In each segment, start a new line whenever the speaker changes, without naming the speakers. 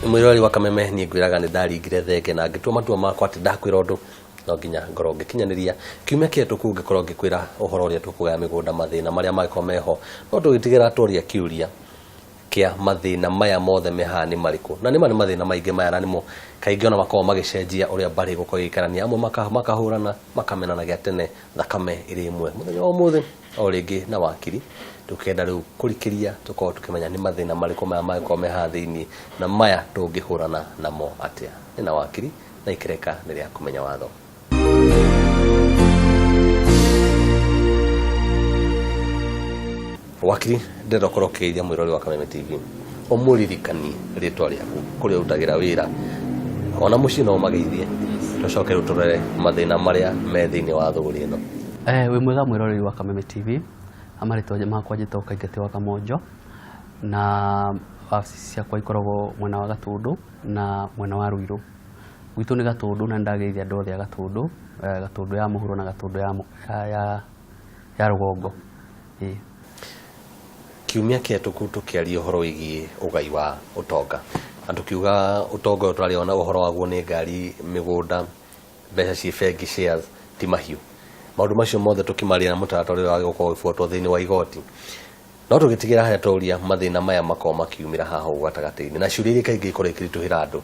mwirori wa Kameme ni ngwiraga ni ndaringire thenge na ngitua matua makwa ati ndakwira undu no nginya ngoro ngikinyaniria kiumia kietu ku ngikorwo ngikwira uhoro uria tukugaya migunda mathina maria magiko meho no tugitigira turia kiuria kia mathina maya mothe mehani mariku na nima ni mathina maingi maya na nimo kaingi ona makao magicenjia uria bari guko gikarania amwe makahurana makamenanagia tene thakame iri imwe muthenya wa umuthi o ringi na wakiri tukenda riu kurikiria tukorwo tukimenya ni mathina mariku maya magiko meha thiini na maya tungihurana namo atia ni na wakiri na ikireka ni ria kumenya watho. Wakiri ndero korokeithia mwirori wa Kameme TV umuririkani ritwa riaku kuria utagira wira ona muci no mageithie tucoke ruturere mathina maria me thiini wa thuguri ino.
We mwega mwirori wa Kameme TV amaritwa makwa njito kaingati wa Kamonjo na wabici ciakwa ikoragwo mwena wa Gatundu na mwena wa Ruiru. Gwitu ni Gatundu na ndageithia andu othe a Gatundu, Gatundu ya muhuro na Gatundu ya rugongo.
Kiumia kietuku tukiaria uhoro wigi ugai wa utonga andu kiuga utonga utariona uhoro waguo ni ngari migunda mbeca ci bengi shares ti mahiu maundu macio mothe tukimaria na mutaratara wa gukorwo ifuatwo thiini wa igoti no tugitigira haya turia mathina maya makao makiumira haha ugatagatini na ciuria kaingi ikorekirituhira andu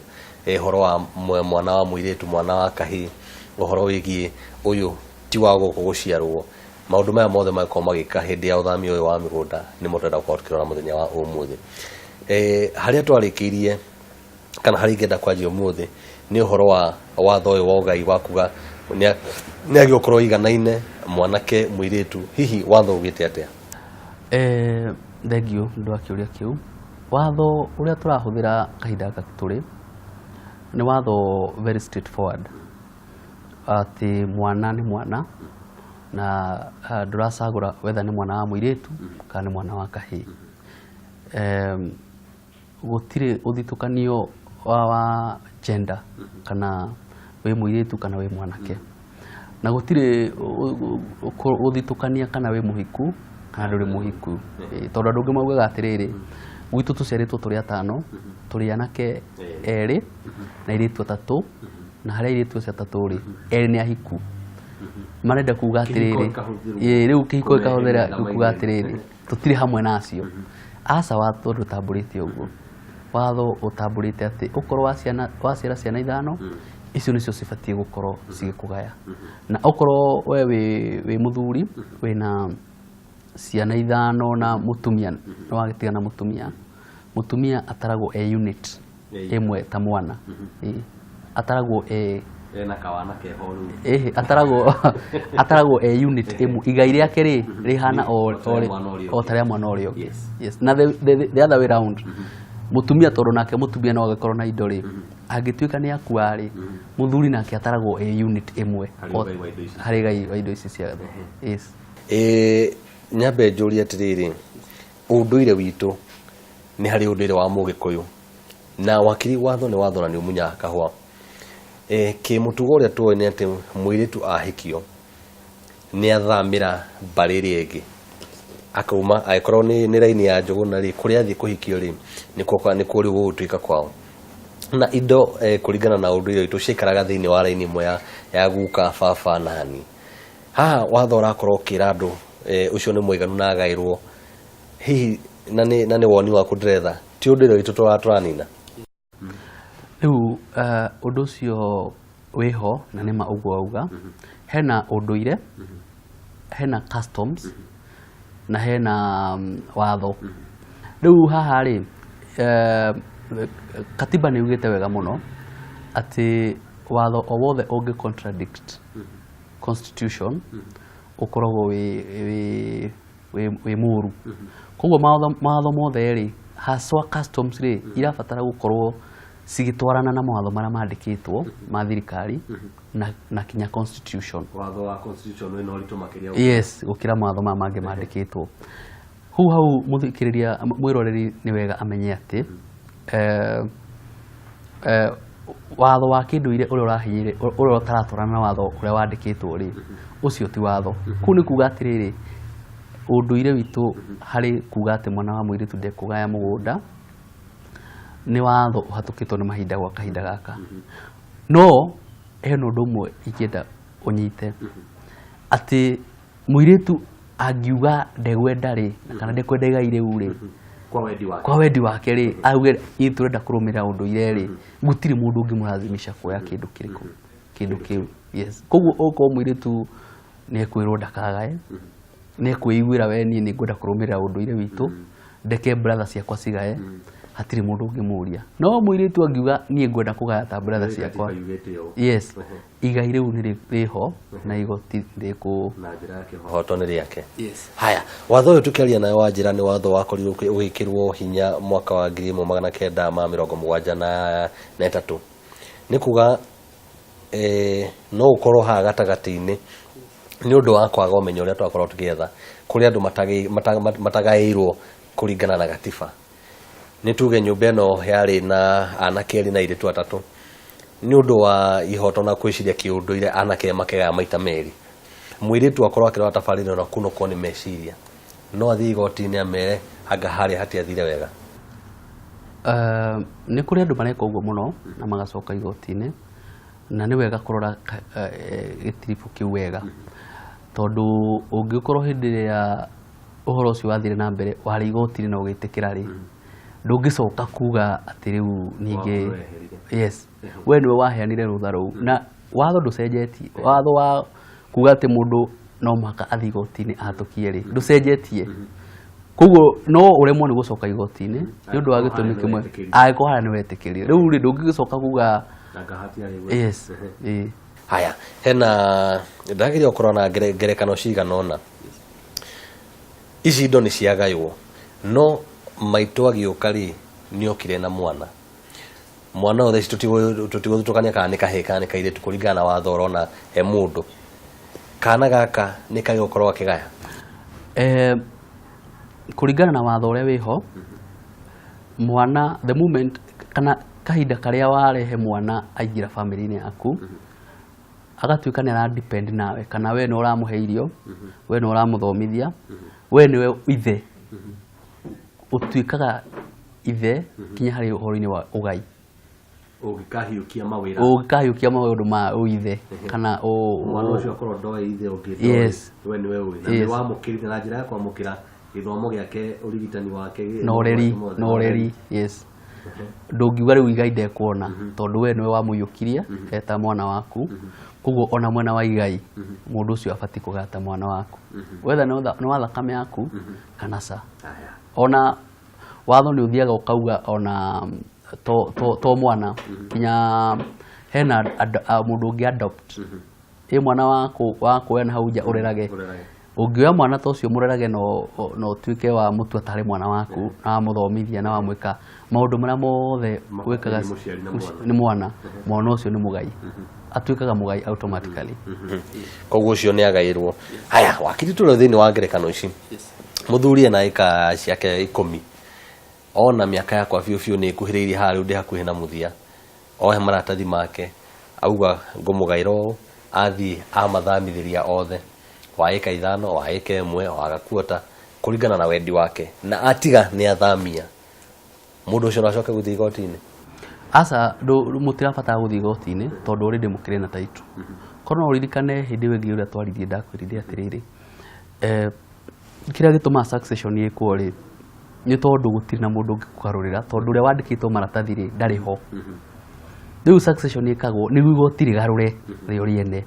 uhoro wa mwana wa muiritu mwana wa kahi uhoro wigi uyu ti wa guciarwo maundu maya mothe makao magika hindi ya uthami uyu wa migunda ni mutenda gukorwo tukirora muthenya wa umuthi haria twarikirie kana hari ngenda kwanjia umuthi ni uhoro wa watho uyu wa ugai wa kuga ni agiokorwo iganaine mwanake muiritu hihi watho ugite atia?
Thengio ndu akiuria kiu watho uria turahuthira kahinda gaka turi ni watho very straightforward ati mwana ni mwana na nduracagura wetha ni mwana wa muiritu kana ni mwana wa kahi. Gutire uthitukanio wa gender kana we muiritu kana we mwanake na gutire uthitukania kana we muhiku kana nduri muhiku tondu andu ngimaugaga atiriri gwitu tuciaritwo turi atano turi anake eri na iritu atatu na haria iritu atatu ri eri ni ahiku marenda kuga atiriri riu kihiko ikahuthira kuga atiriri tutiri hamwe nacio asa watho rutamburite uguo watho utamburite ati ukorwo waciara ciana ithano icio nicio cibatie gukorwo cigikugaya na ukorwo we wi muthuri wina ciana ithano na mutumia no wagitigana mutumia ataragwo unit imwe ta mwana ataragwo
na kawana kehoru
ataragwo unit imwe igai riake rihana o taria mwana urio. Yes na the other way round mutumia tondu nake mutumia no agakorwo na indo angituika ni akua muthuri nake ataragwo unit imwe hari gai wa indo ici cia. Yes
nyambe njuria atiriri unduire witu ni hari unduire wa mugikuyu na wakiri watho ni watho na ni umunya kahwa ki mutugo uria tuwe ni ati muiritu ahikio ni athamira bariri egi akauma aikorwo ni raini ya njogu na ri kuria athi kuhikio ri ni kuri gutuika kwao na indo kuringana na unduire itu cikaraga thiini wa raini imwe ya guka baba na hani haha watho urakorwo kira andu ucio ni mwiganu na agairwo hihi na ni woni waku ndiretha ti undire witu turanina
riu undu ucio wiho na nima uguo auga hena unduire hena customs na hena watho riu haha ri katiba ni ugite wega muno ati watho o wothe ungi contradict constitution ukoragwo wi muru koguo mawatho mothe ri haswa customs ri irabatara gukorwo cigitwarana na mawatho maria mandikitwo ma thirikari na kinya constitution
watho wa constitution we no ritu makiria.
Yes gukira mawatho ma mangi mandikitwo hau muthikiriria mwiroreri ni wega amenye ati watho wa kinduire uria urahinyire uria utaratwarana na watho uria wandikitwo ri ucio ti watho ku ni kuga atiriri unduire witu hari kuga ati mwana wa muiritu ndekugaya mugunda nĩ watho ũhatũkĩtwo nĩ mahinda gwa kahinda gaka no hena ũndũ ũmwe ingĩenda ũnyite atĩ mũirĩtu angiuga ndegwenda rĩ kana ndekwenda igai rĩu rĩ kwa wendi wake rĩ auge tũrenda kũrũmĩrĩra ũndũire rĩ gũtirĩ mũndũ ũngĩmũrazimisha kuoya kĩndũ kĩrĩkũ kĩndũ kĩu yes koguo okorwo mũirĩtu nĩekwĩrwo ndakagae nĩekwĩiguĩra we niĩ nĩngwenda kũrũmĩrĩra ũndũire witũ ndeke brother ciakwa cigae hatirĩ mũndũ ũngĩmũria no mũirĩtu angiuga niĩ ngwenda kũgaya ta brother ciakwa yes igai rĩu nĩ rĩho na igoti rĩkũ
na njĩra ya kĩhoto nĩ rĩake haya watho ũyũ tũkĩaria nayo wa njĩra nĩ watho wakorirwo ũgĩkĩrwo hinya mwaka wa 1973 nĩ kuga no ũkorwo haha gatagatĩ-inĩ nĩ ũndũ wa kwaga ũmenyo ũrĩa twakorwo tũgĩetha kũrĩ andũ matagaĩirwo kũringana na gatiba nĩ tuge nyũmba ĩno yarĩ na anake erĩ na airĩtu atatũ nĩ ũndũ wa ihoto na kwĩciria kĩũndũire anake makegaya maita merĩ mũirĩtu akorwo akĩrora tabarĩra na kunũkwo nĩ meciria no athiĩ igoti-inĩ amere anga harĩa hatiathire wega
nĩ kũrĩ andũ mareka ũguo mũno na magacoka igoti-inĩ na nĩ wega kũrora gĩtiribũ kĩu wega tondũ ũngĩkorwo hĩndĩ ĩrĩa ũhoro ũcio wathire na mbere warĩ igoti-inĩ na ũgĩtĩkĩra rĩ ndũngĩcoka kuga atĩ rĩu ningĩ yes we nĩwe waheanire rũtha rũu na watho ndũcenjetie watho wa kuga atĩ mũndũ no mũhaka athiĩ igoti-inĩ ahatũkie rĩ ndũcenjetie koguo no ũremwo nĩ gũcoka igoti-inĩ nĩ ũndũ wa gĩtũmi kĩmwe angĩkorwo harĩa nĩwetĩkĩrire rĩu rĩ ndũngĩgĩcoka kuga yes
haya hena ndageria gũkorwo na ngerekano cigana ũna ici indo nĩ ciagaywo no maitũ agĩũka rĩ nĩokire na mwana othe ici tũtigũthutũkania kana nĩ kahĩĩ kana nĩ kairĩtu kũringana na watho ũrona he mũndũ kana gaka nĩ kagĩgũkorwo akĩgaya
kũringana na watho ũrĩa wĩho mwana the moment kana kahinda karĩa warehe mwana aingĩra family-inĩ yaku agatuĩka nĩ ara depend nawe kana we nĩ ũramũhe irio we nĩ ũramũthomithia we nĩwe ithe ũtuĩkaga ithe kinya harĩ ũhoro-inĩ wa ũgai ũngĩkahiũkia maũndũ ma ũithe kana
mwana ũcio akorwo ndoĩ ithe
yes
we nĩwe ũĩ na wamũkĩrire na njĩra ya kwamũkĩra gĩthomo gĩake ũrigitani wake
na ũreri yes ndũngiuga rĩu igai ndekuona tondũ we nĩwe wamũiyũkirie eta mwana waku koguo ona mwena wa igai mũndũ ũcio abatiĩ kũgata mwana waku wetha nĩ wa thakame yaku kana ca ona watho nĩ ũthiaga ũkauga ona to mwana kinya hena mũndũ ũngĩ adopt mwana waku we na hau nja ũrerage ũngĩoya mwana ta ũcio mũrerage no ũtuĩke wa mũtua tarĩ mwana waku na wamũthomithia na wamwĩka maũndũ marĩa mothe wĩkaga nĩ mwana ũcio nĩ mũgai atuĩkaga mũgai automatically
koguo ũcio nĩ agaĩrwo haya wakiri tũrĩ thĩinĩ wa ngerekano ici mũthuri ena ĩka ciake 10 ona mĩaka yakwa biũ nĩ ĩkuhĩrĩirie haha rĩu ndĩ hakuhĩ na mũthia ohe maratathi make auga ngũmũgaĩra ũũ athiĩ amathamithĩria othe wa ĩka 5 wa ĩka 1 wa gakuota kũringana na wendi wake na atiga nĩ athamia mũndũ ũcio no acoke gũthiĩ igoti-inĩ
aca mũtirabatara gũthiĩ igoti-inĩ tondũ already mũkĩrĩ na title korwo no ũririkane hĩndĩ ĩyo ĩngĩ ũrĩa twaririe ndakwĩrire atĩrĩrĩ kĩrĩa gĩtũmaga succession ĩkwo rĩ nĩ tondũ gũtirĩ na mũndũ ũngĩkũgarũrĩra tondũ ũrĩa wandĩkĩtwo maratathi rĩ ndarĩ ho rĩu succession ĩkagwo nĩguo igoti rĩgarũre rĩo rĩene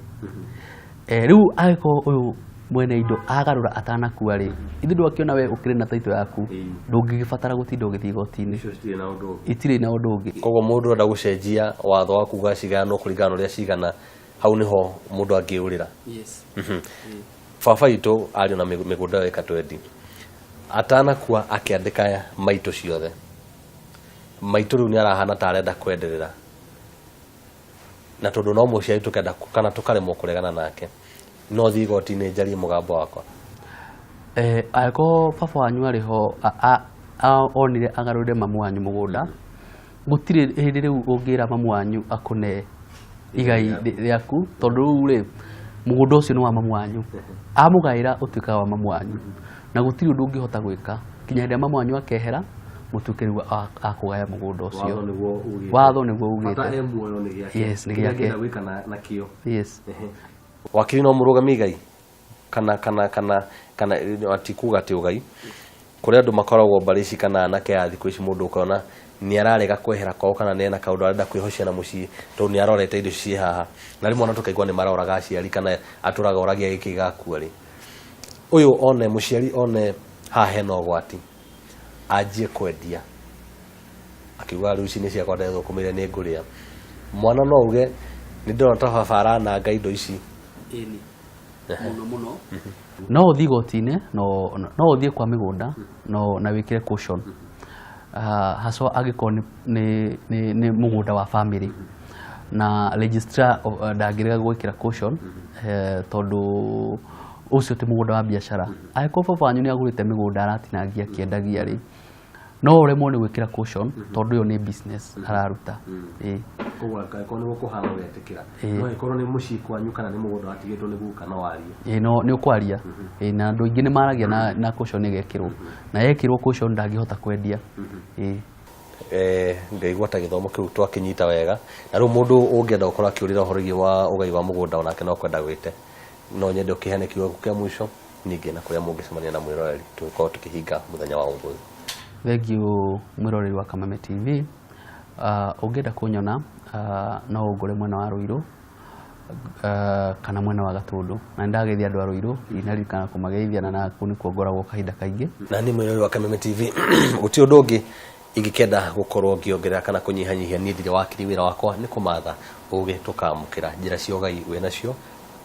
rĩu angĩkorwo ũyũ mwene indo agarũra atanakua rĩ ithuĩ ndwakĩona we ũkĩrĩ na title yaku ndũngĩgĩbatara gũtinda ũgĩthiĩ igoti-inĩ itirĩ na ũndũ ũngĩ
koguo mũndũ enda gũcenjia watho wa kuga ciganwo kũringana na ũrĩa cigana hau nĩho mũndũ angĩũrĩra baba witũ arĩ na mĩgũnda ĩka 20 atanakua akĩandĩka maitũ ciothe maitũ rĩu nĩ arahana ta arenda kwenderera na tondũ no mũciari tũkenda kana tũkaremwo kũregana nake no thiĩ igoti-inĩ njarie mũgambo wakwa
angĩkorwo baba wanyu arĩ ho onire agarũrĩre mamu wanyu mũgũnda gũtirĩ hĩndĩ rĩu ũngĩra mamu wanyu akũne igai rĩaku tondũ rĩu rĩ mũgũnda ũcio nĩ wa mamu wanyu amũgaĩra ũtuĩkaga wa mamu wanyu na gũtirĩ ũndũ ũngĩhota gwĩka kinya hĩndĩ mamu wanyu akehera mutuke riu akugaya mugunda ucio
watho
niguo ugite
bata muoyo ni giake
yes ni giake
gwika na kio
yes
wakiri no murugami gai kana ati kuga ti ugai kuria andu makoragwo mbari ici kana anake a thiku ici mundu ukona ni ararega kwehera kwao kana nena kaundu arenda kwihocia na mucii to ni arorete indo ci haha na rimwe ona tukaigua ni maroraga aciari kana aturaga oragia giki gakua ri uyu one muciari one haha hena ugwati anjie kwendia akiuga riu ici ni ciakwa ndethukumire ni nguria mwana no uge ni ndona ta baba arananga indo ici
ini muno no uthi gotine no uthie kwa migunda no na wikire caution haswa agiko ni mugunda wa family na registrar ndangirega gwikira caution tondu ucio ti mugunda wa biashara aiko babanyu ni agurite migunda aratinangia kiendagia ri no uremwo ni gwikira caution tondu yo ni business araruta
kogwa ko ni gukuhana wetikira no ikorwo ni mucii kwanyu kana ni mugunda watigitwo ni guka na wario
no ni ukwaria na andu ingi ni maragia na caution igekirwo na yekirwo caution ndangihota kwendia
ngaigua ta githomo kiu twakinyita wega na riu mundu ungienda gukora kiurira uhorigi wa ugai wa mugunda onake no kwenda gwite no nyende ukihane kiugo kia mwisho ningi na kuria mungicemania na mwiroreri tukorwo tukihinga muthenya wa umuthi.
Thank you mwiroreri wa Kameme TV. Ungienda kunyona no ungure mwena wa Ruiru kana mwena wa Gatundu na ndageithia andu a Ruiru inarikana kumageithia na kuni kuongoragwo kahinda kaingi
na ni mwiroreri wa Kameme TV guti undu ungi ingikenda gukorwo ngiongerera kana kunyihanyihia ni thire wakiri wira wakwa ni kumatha ugi tukamukira njira cia ugai we nacio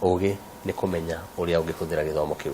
ugi ni kumenya uria ungihuthira githomo kiu.